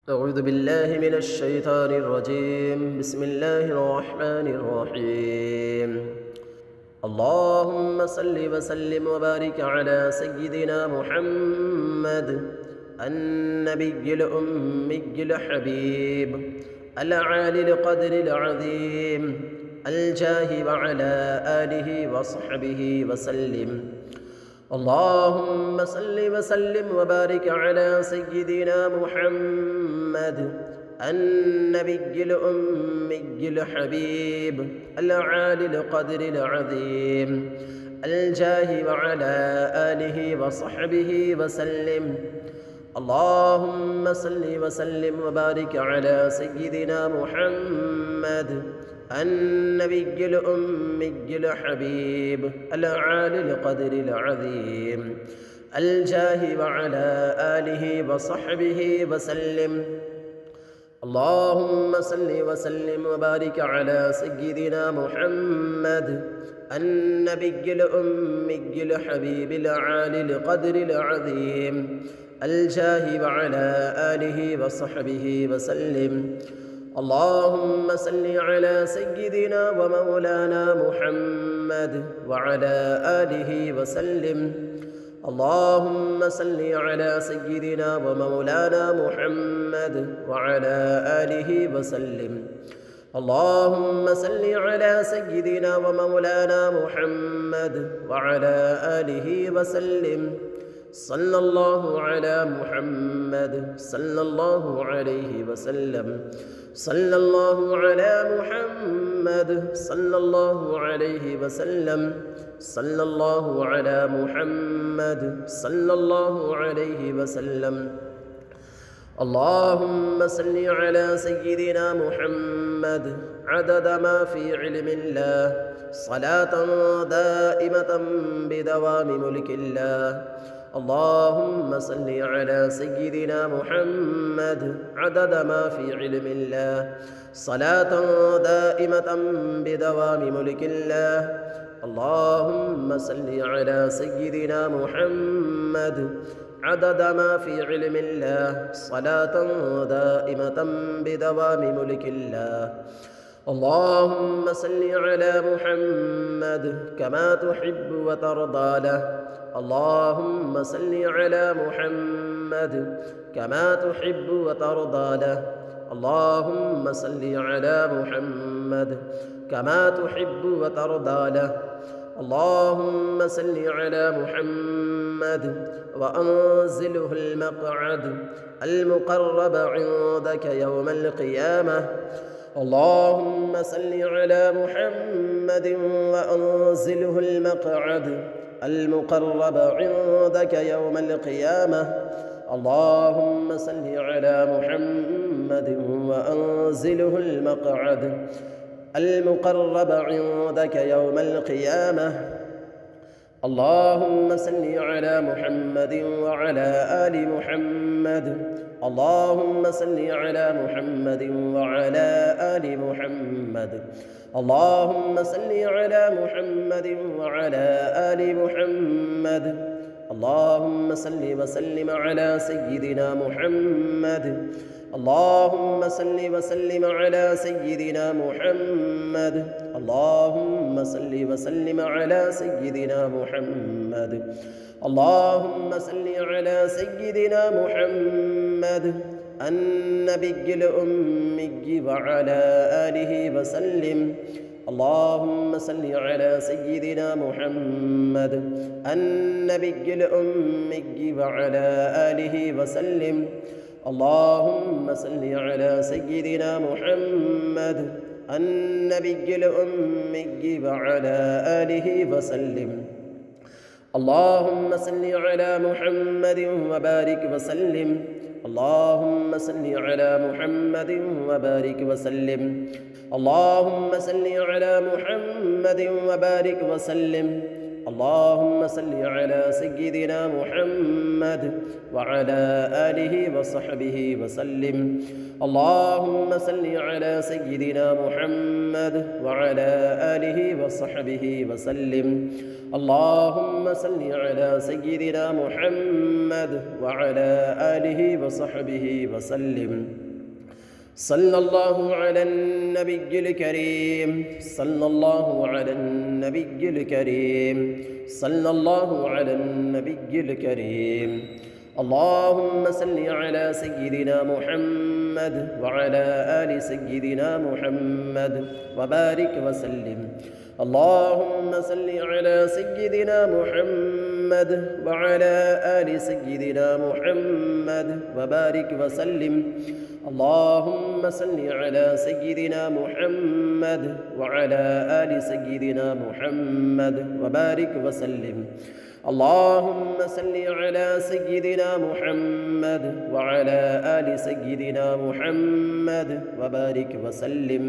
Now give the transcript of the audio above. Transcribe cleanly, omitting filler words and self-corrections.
أعوذ بالله من الشيطان الرجيم. بسم الله الرحمن الرحيم. اللهم صل وسلم وبارك على سيدنا محمد النبي الأمي الحبيب العالي القدر العظيم الجاه وعلى آله وصحبه وسلم. اللهم صل وسلم وبارك على سيدنا محمد النبي الأمي الحبيب العالي القدر العظيم الجاه وعلى آله وصحبه وسلم. اللهم صل وسلم وبارك على سيدنا محمد النبي الأمي الحبيب العالي القدر العظيم الجاه وعلى آله وصحبه وسلم. اللهم صل وسلم وبارك على سيدنا محمد النبي الأمي الحبيب العالي القدر العظيم الجاه وعلى آله وصحبه وسلم. اللهم صل على سيدنا ومولانا محمد وعلى آله وسلم. اللهم صل على سيدنا ومولانا محمد وعلى آله وسلم. اللهم صل على سيدنا ومولانا محمد وعلى آله وسلم. صلى الله على محمد صلى الله عليه وسلم. صلى الله على محمد صلى الله عليه وسلم. صلى الله على محمد صلى الله عليه وسلم. اللهم صل على سيدنا محمد عدد ما في علم الله صلاة دائمة بدوام ملك الله. اللهم صل على سيدنا محمد عدد ما في علم الله صلاة دائمة بدوام ملك الله. اللهم صل على سيدنا محمد عدد ما في علم الله صلاة دائمة بدوام ملك الله. اللهم صل على محمد كما تحب وترضى له. اللهم صل على محمد كما تحب وترضى له. اللهم صل على محمد كما تحب وترضى له. اللهم صل على محمد وأنزله المقعد المقرب عندك يوم القيامة. اللهم صل على محمد وأنزله المقعد المقرب عندك يوم القيامة. اللهم صل على محمد وأنزله المقعد المقرب عندك يوم القيامة. اللهم صل على محمد وعلى آل محمد. اللهم صل على محمد وعلى آل محمد. اللهم صل على محمد وعلى آل محمد. اللهم صل وسلم على سيدنا محمد. اللهم صل وسلم على سيدنا محمد. اللهم صل وسلم على سيدنا محمد. اللهم صل على سيدنا محمد النبي الأمي وعلى آله وسلم. اللهم صل على سيدنا محمد النبي الأمي وعلى آله وسلم. اللهم صل على سيدنا محمد النبي الأمي وعلى آله وسلم. اللهم صل على محمد وبارك وسلم. اللهم صل على محمد وبارك وسلم. اللهم صل على محمد وبارك وسلم. اللهم صل على سيدنا محمد وعلى آله وصحبه وسلم اللهم صل على سيدنا محمد وعلى آله وصحبه وسلم اللهم صل على سيدنا محمد وعلى آله وصحبه وسلم صلى الله على النبي الكريم صلى الله على النبي الكريم صلى الله على النبي الكريم اللهم صل على سيدنا محمد وعلى آل سيدنا محمد وبارك وسلم اللهم صل على سيدنا محمد وعلى آل سيدنا محمد وبارك وسلم اللهم صل على سيدنا محمد وعلى آل سيدنا محمد وبارك وسلم اللهم صل على سيدنا محمد وعلى آل سيدنا محمد وبارك وسلم